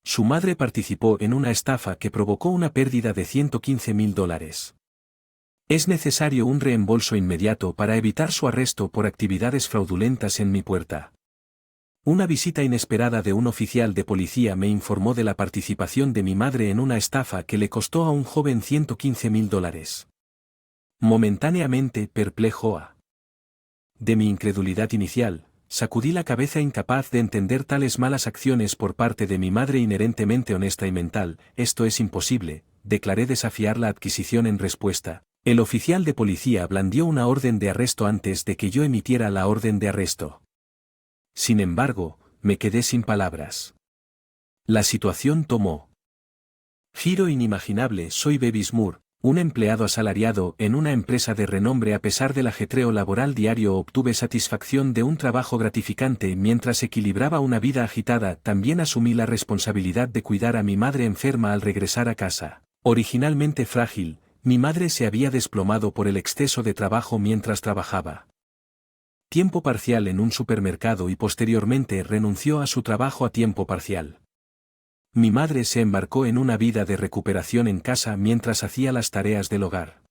Su madre participó en una estafa que provocó una pérdida de $115.000. Es necesario un reembolso inmediato para evitar su arresto por actividades fraudulentas en mi puerta. Una visita inesperada de un oficial de policía me informó de la participación de mi madre en una estafa que le costó a un joven $115.000. Momentáneamente perplejo de mi incredulidad inicial, sacudí la cabeza incapaz de entender tales malas acciones por parte de mi madre inherentemente honesta y mental. Esto es imposible, declaré desafiar la adquisición en respuesta. El oficial de policía blandió una orden de arresto antes de que yo emitiera la orden de arresto. Sin embargo, me quedé sin palabras. La situación tomó giro inimaginable. Soy Bevis Moore, un empleado asalariado en una empresa de renombre. A pesar del ajetreo laboral diario, obtuve satisfacción de un trabajo gratificante mientras equilibraba una vida agitada. También asumí la responsabilidad de cuidar a mi madre enferma al regresar a casa. Originalmente frágil, mi madre se había desplomado por el exceso de trabajo mientras trabajaba tiempo parcial en un supermercado y posteriormente renunció a su trabajo a tiempo parcial. Mi madre se embarcó en una vida de recuperación en casa mientras hacía las tareas del hogar.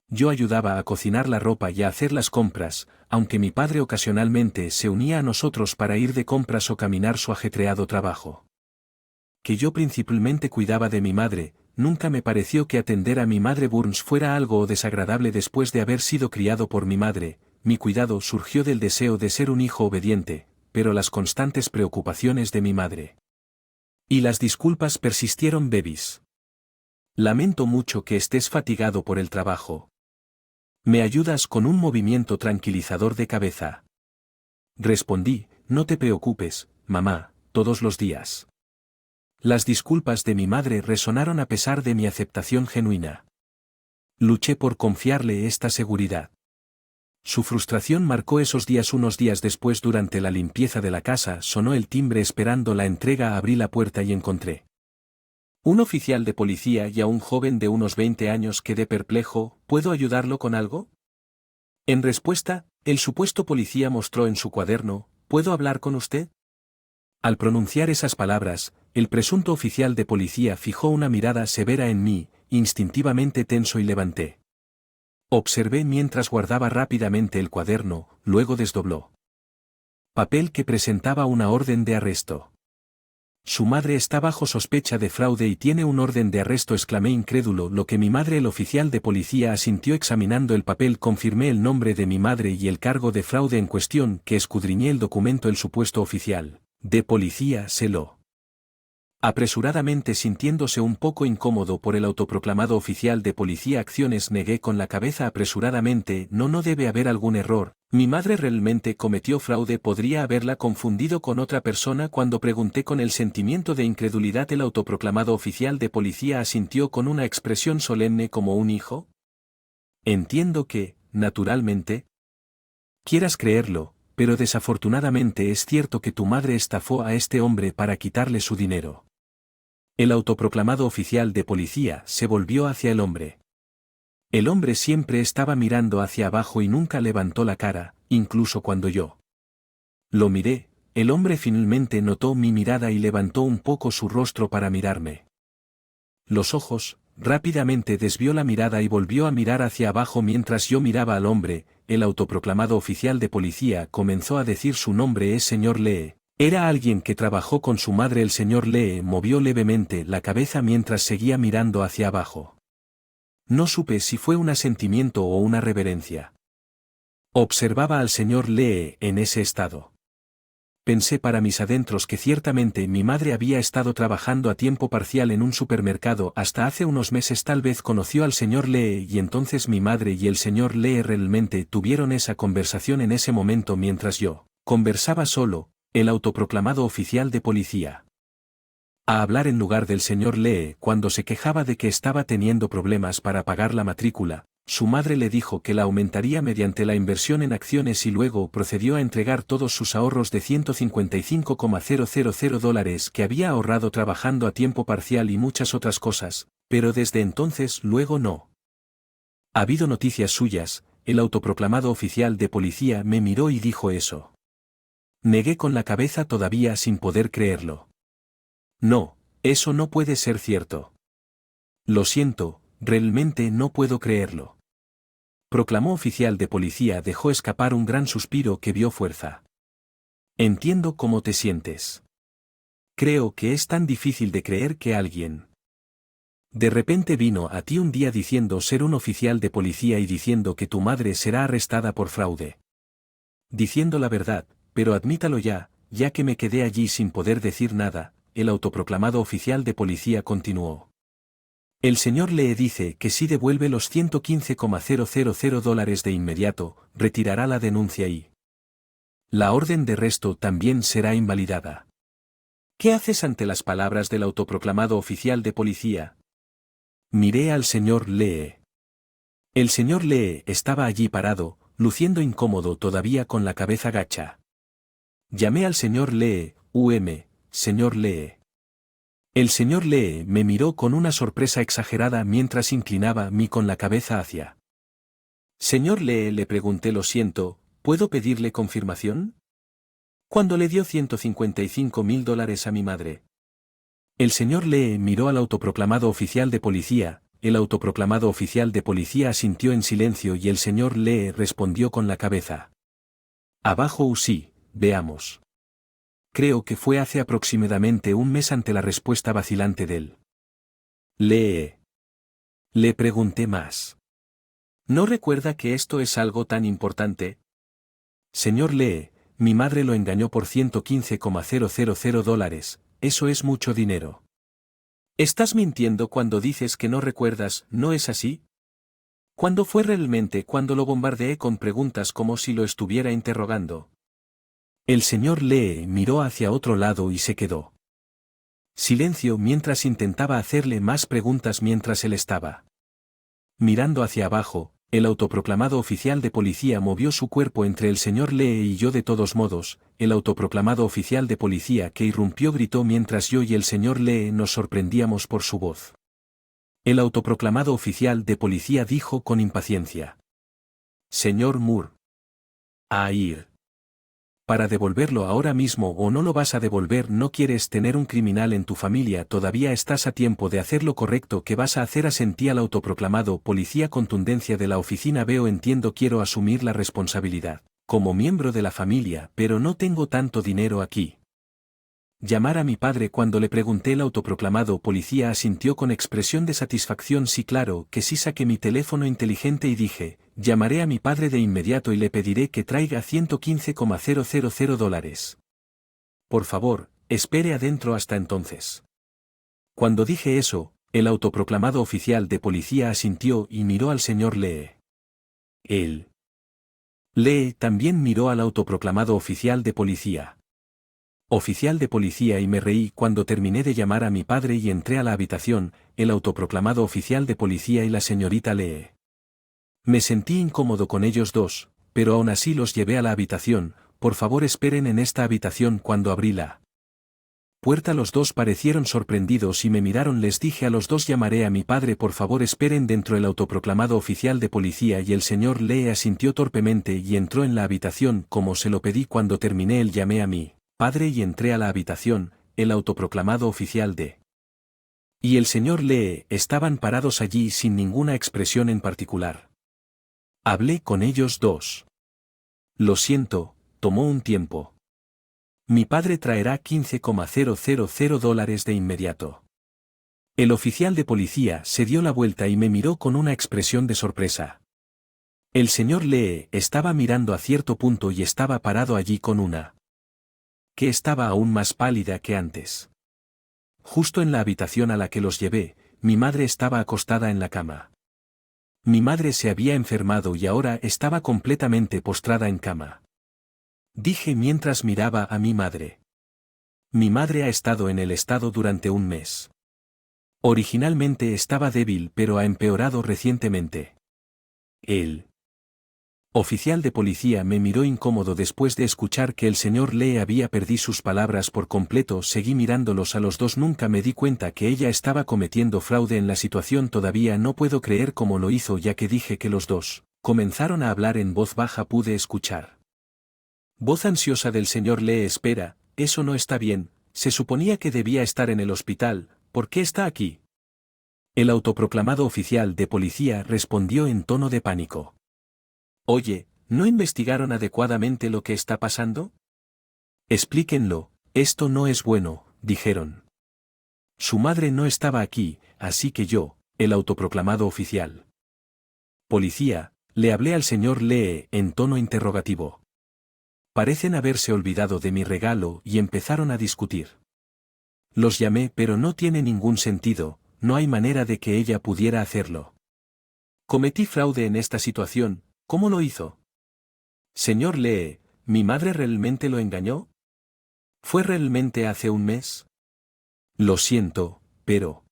Yo ayudaba a cocinar la ropa y a hacer las compras, aunque mi padre ocasionalmente se unía a nosotros para ir de compras o caminar su ajetreado trabajo. Que yo principalmente cuidaba de mi madre. Nunca me pareció que atender a mi madre Burns fuera algo desagradable después de haber sido criado por mi madre. Mi cuidado surgió del deseo de ser un hijo obediente, pero las constantes preocupaciones de mi madre y las disculpas persistieron. Bevis, lamento mucho que estés fatigado por el trabajo. ¿Me ayudas con un movimiento tranquilizador de cabeza? Respondí, no te preocupes, mamá, todos los días. Las disculpas de mi madre resonaron a pesar de mi aceptación genuina. Luché por confiarle esta seguridad. Su frustración marcó esos días. Unos días después, durante la limpieza de la casa, sonó el timbre esperando la entrega. Abrí la puerta y encontré un oficial de policía y a un joven de unos 20 años. Quedé perplejo. ¿Puedo ayudarlo con algo? En respuesta, el supuesto policía mostró en su cuaderno, ¿puedo hablar con usted? Al pronunciar esas palabras, el presunto oficial de policía fijó una mirada severa en mí. Instintivamente tenso y levanté. Observé mientras guardaba rápidamente el cuaderno, luego desdobló papel que presentaba una orden de arresto. Su madre está bajo sospecha de fraude y tiene un orden de arresto, exclamé incrédulo. Lo que mi madre. El oficial de policía asintió examinando el papel. Confirmé el nombre de mi madre y el cargo de fraude en cuestión. Que escudriñé el documento. El supuesto oficial de policía celó apresuradamente, sintiéndose un poco incómodo por el autoproclamado oficial de policía. Acciones. Negué con la cabeza apresuradamente. No debe haber algún error. Mi madre realmente cometió fraude. ¿Podría haberla confundido con otra persona? Cuando pregunté con el sentimiento de incredulidad, el autoproclamado oficial de policía asintió con una expresión solemne como un hijo. Entiendo que, naturalmente, quieras creerlo, pero desafortunadamente es cierto que tu madre estafó a este hombre para quitarle su dinero. El autoproclamado oficial de policía se volvió hacia el hombre. El hombre siempre estaba mirando hacia abajo y nunca levantó la cara, incluso cuando yo lo miré. El hombre finalmente notó mi mirada y levantó un poco su rostro para mirarme los ojos. Rápidamente desvió la mirada y volvió a mirar hacia abajo mientras yo miraba al hombre. El autoproclamado oficial de policía comenzó a decir su nombre. Es señor Lee. Era alguien que trabajó con su madre. El señor Lee movió levemente la cabeza mientras seguía mirando hacia abajo. No supe si fue un asentimiento o una reverencia. Observaba al señor Lee en ese estado. Pensé para mis adentros que ciertamente mi madre había estado trabajando a tiempo parcial en un supermercado hasta hace unos meses. Tal vez conoció al señor Lee y entonces mi madre y el señor Lee realmente tuvieron esa conversación en ese momento mientras yo conversaba solo. El autoproclamado oficial de policía a hablar en lugar del señor Lee cuando se quejaba de que estaba teniendo problemas para pagar la matrícula. Su madre le dijo que la aumentaría mediante la inversión en acciones y luego procedió a entregar todos sus ahorros de $155,000 que había ahorrado trabajando a tiempo parcial y muchas otras cosas, pero desde entonces luego no ha habido noticias suyas. El autoproclamado oficial de policía me miró y dijo eso. Negué con la cabeza todavía sin poder creerlo. No, eso no puede ser cierto. Lo siento, realmente no puedo creerlo. Proclamó oficial de policía. Dejó escapar un gran suspiro que vio fuerza. Entiendo cómo te sientes. Creo que es tan difícil de creer que alguien de repente vino a ti un día diciendo ser un oficial de policía y diciendo que tu madre será arrestada por fraude. Diciendo la verdad, pero admítalo ya, ya que me quedé allí sin poder decir nada, el autoproclamado oficial de policía continuó. El señor Lee dice que si devuelve los $115,000 de inmediato, retirará la denuncia y la orden de arresto también será invalidada. ¿Qué haces ante las palabras del autoproclamado oficial de policía? Miré al señor Lee. El señor Lee estaba allí parado, luciendo incómodo todavía con la cabeza gacha. Llamé al señor Lee, señor Lee. El señor Lee me miró con una sorpresa exagerada mientras inclinaba mí con la cabeza hacia. Señor Lee, le pregunté, lo siento, ¿puedo pedirle confirmación? ¿Cuándo le dio $155,000 a mi madre? El señor Lee miró al autoproclamado oficial de policía. El autoproclamado oficial de policía asintió en silencio y el señor Lee respondió con la cabeza. Abajo sí, veamos. Creo que fue hace aproximadamente un mes ante la respuesta vacilante del Lee. Le pregunté más. ¿No recuerda que esto es algo tan importante? Señor Lee, mi madre lo engañó por $115,000, eso es mucho dinero. Estás mintiendo cuando dices que no recuerdas, ¿no es así? ¿Cuándo fue realmente cuando lo bombardeé con preguntas como si lo estuviera interrogando? El señor Lee miró hacia otro lado y se quedó. Silencio mientras intentaba hacerle más preguntas mientras él estaba mirando hacia abajo. El autoproclamado oficial de policía movió su cuerpo entre el señor Lee y yo. De todos modos, el autoproclamado oficial de policía que irrumpió gritó mientras yo y el señor Lee nos sorprendíamos por su voz. El autoproclamado oficial de policía dijo con impaciencia. Señor Moore. A ir. Para devolverlo ahora mismo o no lo vas a devolver. No quieres tener un criminal en tu familia. Todavía estás a tiempo de hacer lo correcto. ¿Qué vas a hacer? Asentí al autoproclamado policía. Contundencia de la oficina. Veo, entiendo, quiero asumir la responsabilidad como miembro de la familia, pero no tengo tanto dinero aquí. Llamar a mi padre. Cuando le pregunté, el autoproclamado policía asintió con expresión de satisfacción. Sí, claro que sí. Saqué mi teléfono inteligente y dije, llamaré a mi padre de inmediato y le pediré que traiga $115,000. Por favor, espere adentro hasta entonces. Cuando dije eso, el autoproclamado oficial de policía asintió y miró al señor Lee. Él. Lee también miró al autoproclamado oficial de policía. Oficial de policía, y me reí cuando terminé de llamar a mi padre y entré a la habitación. El autoproclamado oficial de policía y la señorita Lee. Me sentí incómodo con ellos dos, pero aún así los llevé a la habitación. Por favor, esperen en esta habitación. Cuando abrí la puerta, los dos parecieron sorprendidos y me miraron. Les dije a los dos, llamaré a mi padre, por favor esperen dentro. El autoproclamado oficial de policía y el señor Lee asintió torpemente y entró en la habitación como se lo pedí. Cuando terminé, él llamé a mi padre y entré a la habitación. El autoproclamado oficial de y el señor Lee estaban parados allí sin ninguna expresión en particular. Hablé con ellos dos. Lo siento, tomó un tiempo. Mi padre traerá $15,000 de inmediato. El oficial de policía se dio la vuelta y me miró con una expresión de sorpresa. El señor Lee estaba mirando a cierto punto y estaba parado allí con una que estaba aún más pálida que antes. Justo en la habitación a la que los llevé, mi madre estaba acostada en la cama. Mi madre se había enfermado y ahora estaba completamente postrada en cama. Dije mientras miraba a mi madre. Mi madre ha estado en el estado durante un mes. Originalmente estaba débil, pero ha empeorado recientemente. El oficial de policía me miró incómodo después de escuchar que el señor Lee había perdido sus palabras por completo. Seguí mirándolos a los dos. Nunca me di cuenta que ella estaba cometiendo fraude en la situación. Todavía no puedo creer cómo lo hizo, ya que dije que los dos comenzaron a hablar en voz baja. Pude escuchar voz ansiosa del señor Lee. Espera, eso no está bien, se suponía que debía estar en el hospital, ¿por qué está aquí? El autoproclamado oficial de policía respondió en tono de pánico. Oye, ¿no investigaron adecuadamente lo que está pasando? Explíquenlo, esto no es bueno, dijeron. Su madre no estaba aquí, así que yo, el autoproclamado oficial. Policía, le hablé al señor Lee en tono interrogativo. Parecen haberse olvidado de mi regalo y empezaron a discutir. Los llamé, pero no tiene ningún sentido, no hay manera de que ella pudiera hacerlo. Cometí fraude en esta situación, ¿cómo lo hizo? Señor Lee, ¿mi madre realmente lo engañó? ¿Fue realmente hace un mes? Lo siento, pero...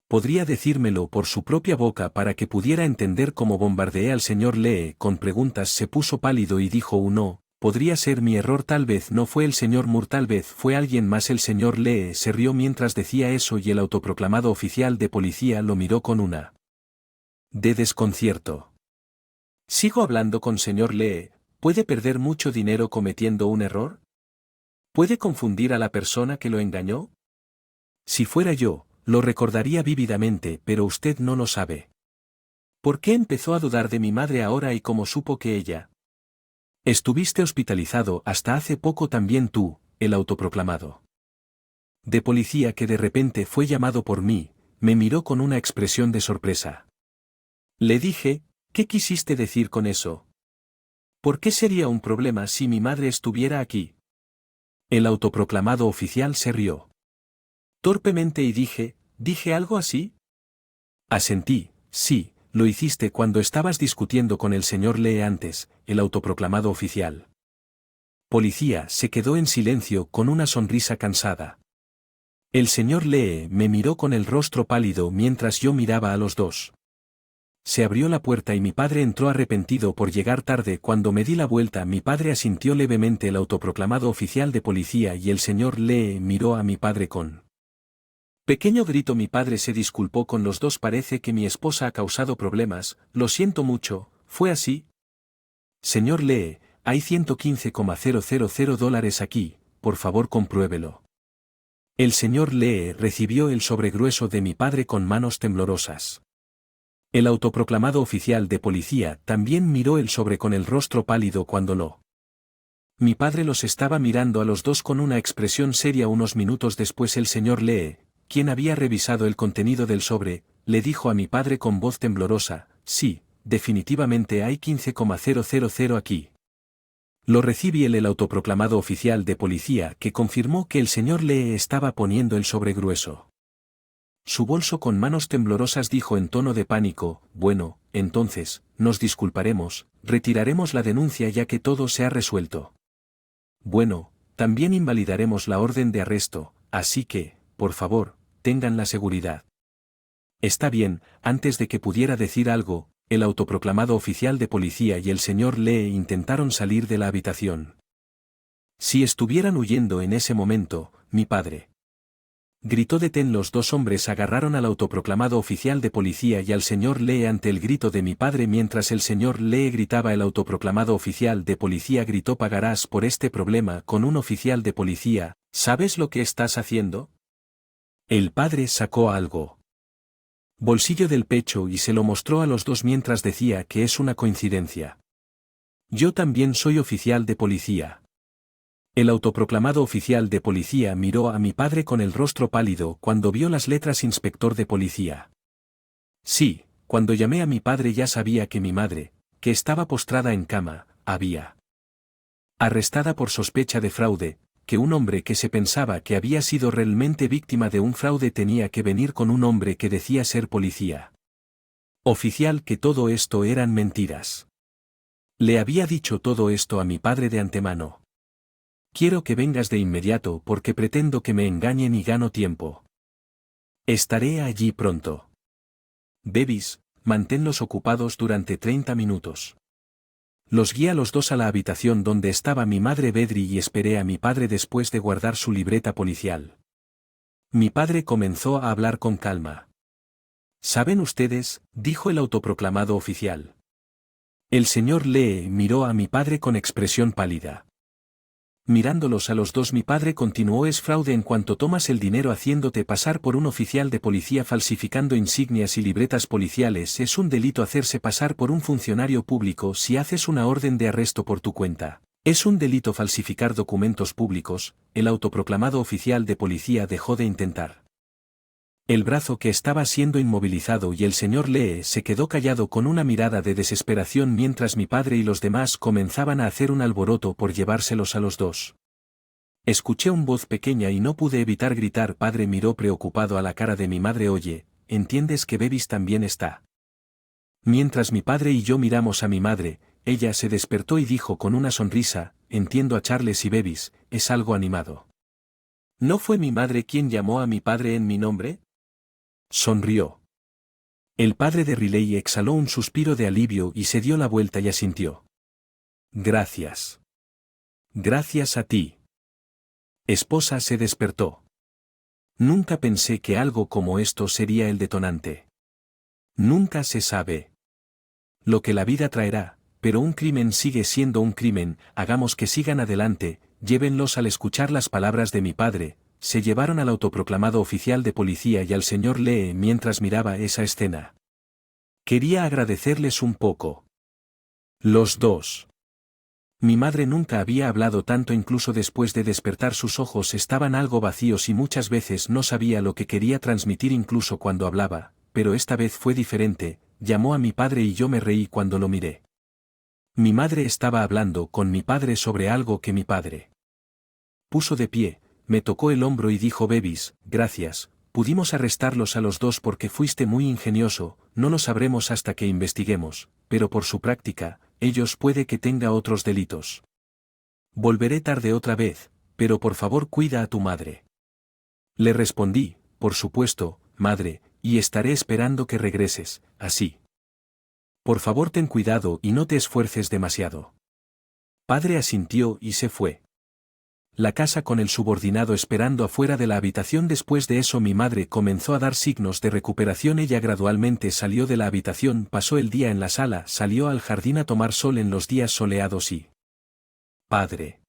¿Podría decírmelo por su propia boca para que pudiera entender cómo bombardeé al señor Lee con preguntas? Se puso pálido y dijo no, podría ser mi error, tal vez no fue el señor Moore, tal vez fue alguien más. El señor Lee se rió mientras decía eso y el autoproclamado oficial de policía lo miró con una de desconcierto. ¿Sigo hablando con señor Lee? ¿Puede perder mucho dinero cometiendo un error? ¿Puede confundir a la persona que lo engañó? Si fuera yo, lo recordaría vívidamente, pero usted no lo sabe. ¿Por qué empezó a dudar de mi madre ahora y cómo supo que ella? Estuviste hospitalizado hasta hace poco también tú, el autoproclamado de policía que de repente fue llamado por mí, me miró con una expresión de sorpresa. Le dije, ¿qué quisiste decir con eso? ¿Por qué sería un problema si mi madre estuviera aquí? El autoproclamado oficial se rió torpemente y ¿dije algo así? Asentí, sí, lo hiciste cuando estabas discutiendo con el señor Lee antes, el autoproclamado oficial. Policía se quedó en silencio con una sonrisa cansada. El señor Lee me miró con el rostro pálido mientras yo miraba a los dos. Se abrió la puerta y mi padre entró arrepentido por llegar tarde. Cuando me di la vuelta, mi padre asintió levemente. El autoproclamado oficial de policía y el señor Lee miró a mi padre con pequeño grito. Mi padre se disculpó con los dos. Parece que mi esposa ha causado problemas, lo siento mucho, ¿fue así? Señor Lee, hay $115,000 aquí, por favor compruébelo. El señor Lee recibió el sobre grueso de mi padre con manos temblorosas. El autoproclamado oficial de policía también miró el sobre con el rostro pálido cuando lo. Mi padre los estaba mirando a los dos con una expresión seria. Unos minutos después el señor Lee, quien había revisado el contenido del sobre, le dijo a mi padre con voz temblorosa, sí, definitivamente hay 15,000 aquí. Lo recibí el autoproclamado oficial de policía que confirmó que el señor Lee estaba poniendo el sobre grueso. Su bolso con manos temblorosas dijo en tono de pánico, bueno, entonces, nos disculparemos, retiraremos la denuncia ya que todo se ha resuelto. Bueno, también invalidaremos la orden de arresto, así que, por favor, tengan la seguridad. Está bien. Antes de que pudiera decir algo, el autoproclamado oficial de policía y el señor Lee intentaron salir de la habitación. Si estuvieran huyendo en ese momento, mi padre gritó detén. Los dos hombres agarraron al autoproclamado oficial de policía y al señor Lee ante el grito de mi padre. Mientras el señor Lee gritaba, el autoproclamado oficial de policía gritó pagarás por este problema con un oficial de policía, ¿sabes lo que estás haciendo? El padre sacó algo bolsillo del pecho y se lo mostró a los dos mientras decía que es una coincidencia. Yo también soy oficial de policía. El autoproclamado oficial de policía miró a mi padre con el rostro pálido cuando vio las letras inspector de policía. Sí, cuando llamé a mi padre ya sabía que mi madre, que estaba postrada en cama, había arrestada por sospecha de fraude, que un hombre que se pensaba que había sido realmente víctima de un fraude tenía que venir con un hombre que decía ser policía oficial, que todo esto eran mentiras. Le había dicho todo esto a mi padre de antemano. Quiero que vengas de inmediato porque pretendo que me engañen y gano tiempo. Estaré allí pronto. Bevis, manténlos ocupados durante 30 minutos. Los guié a los dos a la habitación donde estaba mi madre Bedri y esperé a mi padre después de guardar su libreta policial. Mi padre comenzó a hablar con calma. ¿Saben ustedes?, dijo el autoproclamado oficial. El señor Lee miró a mi padre con expresión pálida. Mirándolos a los dos, mi padre continuó: es fraude en cuanto tomas el dinero haciéndote pasar por un oficial de policía falsificando insignias y libretas policiales. Es un delito hacerse pasar por un funcionario público si haces una orden de arresto por tu cuenta. Es un delito falsificar documentos públicos. El autoproclamado oficial de policía dejó de intentar el brazo que estaba siendo inmovilizado y el señor Lee se quedó callado con una mirada de desesperación mientras mi padre y los demás comenzaban a hacer un alboroto por llevárselos a los dos. Escuché una voz pequeña y no pude evitar gritar. Padre miró preocupado a la cara de mi madre. Oye, ¿entiendes que Bevis también está? Mientras mi padre y yo miramos a mi madre, ella se despertó y dijo con una sonrisa: entiendo a Charles y Bevis, es algo animado. ¿No fue mi madre quien llamó a mi padre en mi nombre? Sonrió. El padre de Riley exhaló un suspiro de alivio y se dio la vuelta y asintió. Gracias. Gracias a ti. Esposa se despertó. Nunca pensé que algo como esto sería el detonante. Nunca se sabe lo que la vida traerá, pero un crimen sigue siendo un crimen. Hagamos que sigan adelante. Llévenlos. Al escuchar las palabras de mi padre, se llevaron al autoproclamado oficial de policía y al señor Lee mientras miraba esa escena. Quería agradecerles un poco. Los dos. Mi madre nunca había hablado tanto. Incluso después de despertar sus ojos estaban algo vacíos y muchas veces no sabía lo que quería transmitir incluso cuando hablaba, pero esta vez fue diferente. Llamó a mi padre y yo me reí cuando lo miré. Mi madre estaba hablando con mi padre sobre algo que mi padre puso de pie, me tocó el hombro y dijo: Bevis, gracias, pudimos arrestarlos a los dos porque fuiste muy ingenioso. No lo sabremos hasta que investiguemos, pero por su práctica, ellos puede que tenga otros delitos. Volveré tarde otra vez, pero por favor cuida a tu madre. Le respondí: por supuesto, madre, y estaré esperando que regreses, así. Por favor ten cuidado y no te esfuerces demasiado. Padre asintió y se fue. La casa con el subordinado esperando afuera de la habitación. Después de eso mi madre comenzó a dar signos de recuperación. Ella gradualmente salió de la habitación, pasó el día en la sala, salió al jardín a tomar sol en los días soleados y... Padre.